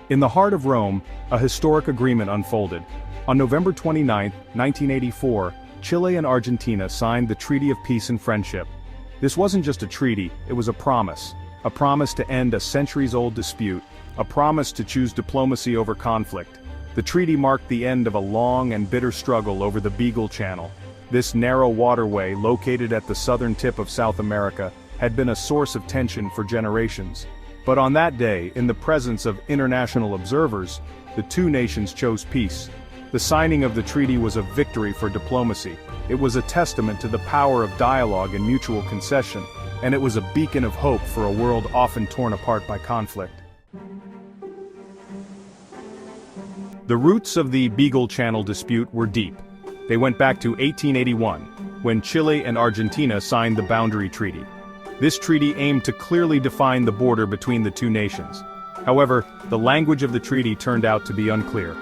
In the heart of Rome, a historic agreement unfolded. On November 29, 1984, Chile and Argentina signed the Treaty of Peace and Friendship. This wasn't just a treaty, it was a promise to end a centuries-old dispute, a promise to choose diplomacy over conflict. The treaty marked the end of a long and bitter struggle over the Beagle Channel. This narrow waterway, located at the southern tip of South America, had been a source of tension for generations. But on that day, in the presence of international observers, the two nations chose peace. The signing of the treaty was a victory for diplomacy. It was a testament to the power of dialogue and mutual concession, and it was a beacon of hope for a world often torn apart by conflict. The roots of the Beagle Channel dispute were deep. They went back to 1881, when Chile and Argentina signed the Boundary Treaty. This treaty aimed to clearly define the border between the two nations. However, the language of the treaty turned out to be unclear.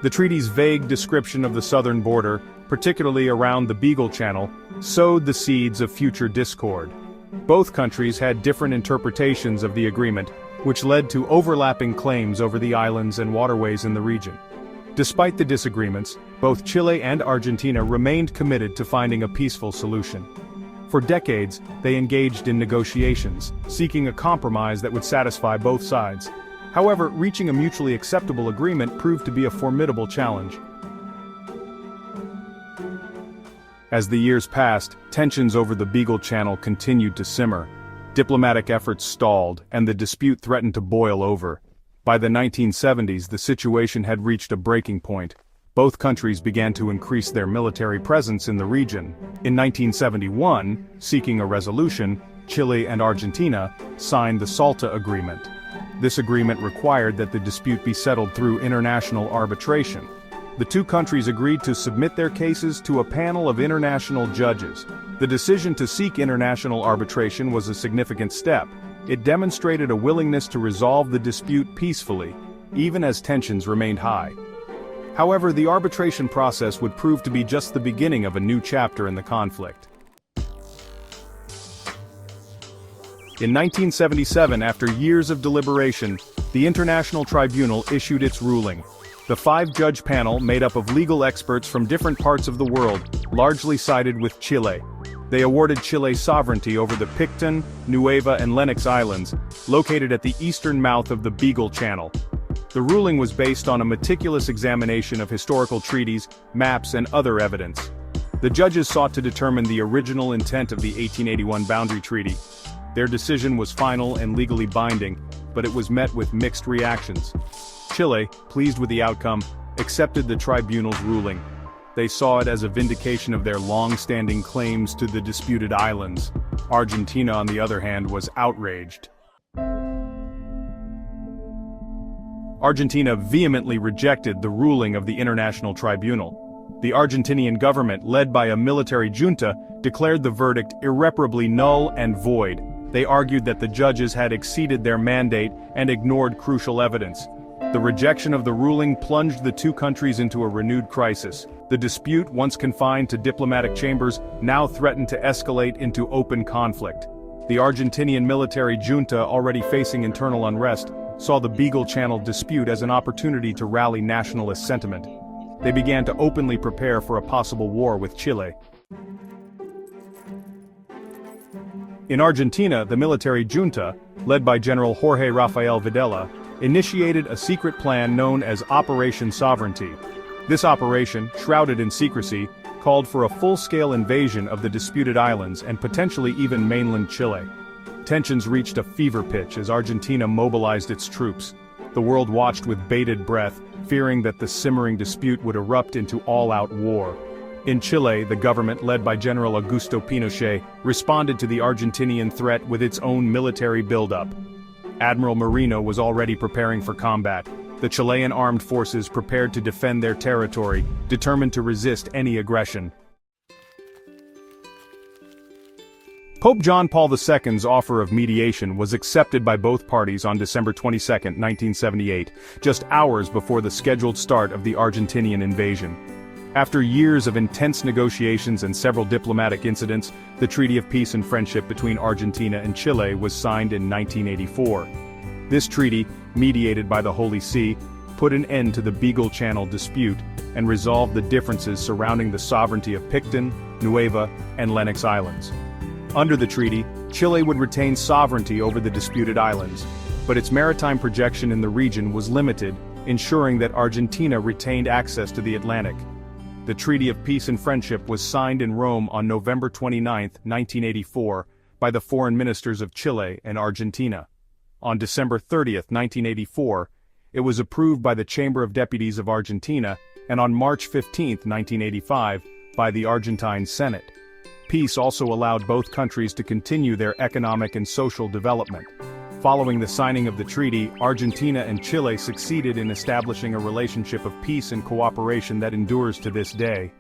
The treaty's vague description of the southern border, particularly around the Beagle Channel, sowed the seeds of future discord. Both countries had different interpretations of the agreement, which led to overlapping claims over the islands and waterways in the region. Despite the disagreements, both Chile and Argentina remained committed to finding a peaceful solution. For decades, they engaged in negotiations, seeking a compromise that would satisfy both sides. However, reaching a mutually acceptable agreement proved to be a formidable challenge. As the years passed, tensions over the Beagle Channel continued to simmer. Diplomatic efforts stalled, and the dispute threatened to boil over. By the 1970s, the situation had reached a breaking point. Both countries began to increase their military presence in the region. In 1971, seeking a resolution, Chile and Argentina signed the SALTA Agreement. This agreement required that the dispute be settled through international arbitration. The two countries agreed to submit their cases to a panel of international judges. The decision to seek international arbitration was a significant step. It demonstrated a willingness to resolve the dispute peacefully, even as tensions remained high. However, the arbitration process would prove to be just the beginning of a new chapter in the conflict. In 1977, after years of deliberation, the International Tribunal issued its ruling. The five-judge panel, made up of legal experts from different parts of the world, largely sided with Chile. They awarded Chile sovereignty over the Picton, Nueva and Lennox Islands, located at the eastern mouth of the Beagle Channel. The ruling was based on a meticulous examination of historical treaties, maps and other evidence. The judges sought to determine the original intent of the 1881 Boundary Treaty. Their decision was final and legally binding, but it was met with mixed reactions. Chile, pleased with the outcome, accepted the tribunal's ruling. They saw it as a vindication of their long-standing claims to the disputed islands. Argentina, on the other hand, was outraged. Argentina vehemently rejected the ruling of the International Tribunal. The Argentinian government, led by a military junta, declared the verdict irreparably null and void. They argued that the judges had exceeded their mandate and ignored crucial evidence. The rejection of the ruling plunged the two countries into a renewed crisis. The dispute, once confined to diplomatic chambers, now threatened to escalate into open conflict. The Argentinian military junta, already facing internal unrest, saw the Beagle Channel dispute as an opportunity to rally nationalist sentiment. They began to openly prepare for a possible war with Chile. In Argentina, the military junta, led by General Jorge Rafael Videla, initiated a secret plan known as Operation Sovereignty. This operation, shrouded in secrecy, called for a full-scale invasion of the disputed islands and potentially even mainland Chile. Tensions reached a fever pitch as Argentina mobilized its troops. The world watched with bated breath, fearing that the simmering dispute would erupt into all-out war. In Chile, the government, led by General Augusto Pinochet, responded to the Argentinian threat with its own military buildup. Admiral Merino was already preparing for combat. The Chilean armed forces prepared to defend their territory, determined to resist any aggression. Pope John Paul II's offer of mediation was accepted by both parties on December 22, 1978, just hours before the scheduled start of the Argentinian invasion. After years of intense negotiations and several diplomatic incidents, the Treaty of Peace and Friendship between Argentina and Chile was signed in 1984. This treaty, mediated by the Holy See, put an end to the Beagle Channel dispute and resolved the differences surrounding the sovereignty of Picton, Nueva, and Lennox Islands. Under the treaty, Chile would retain sovereignty over the disputed islands, but its maritime projection in the region was limited, ensuring that Argentina retained access to the Atlantic. The Treaty of Peace and Friendship was signed in Rome on November 29, 1984, by the foreign ministers of Chile and Argentina. On December 30, 1984, it was approved by the Chamber of Deputies of Argentina, and on March 15, 1985, by the Argentine Senate. Peace also allowed both countries to continue their economic and social development. Following the signing of the treaty, Argentina and Chile succeeded in establishing a relationship of peace and cooperation that endures to this day.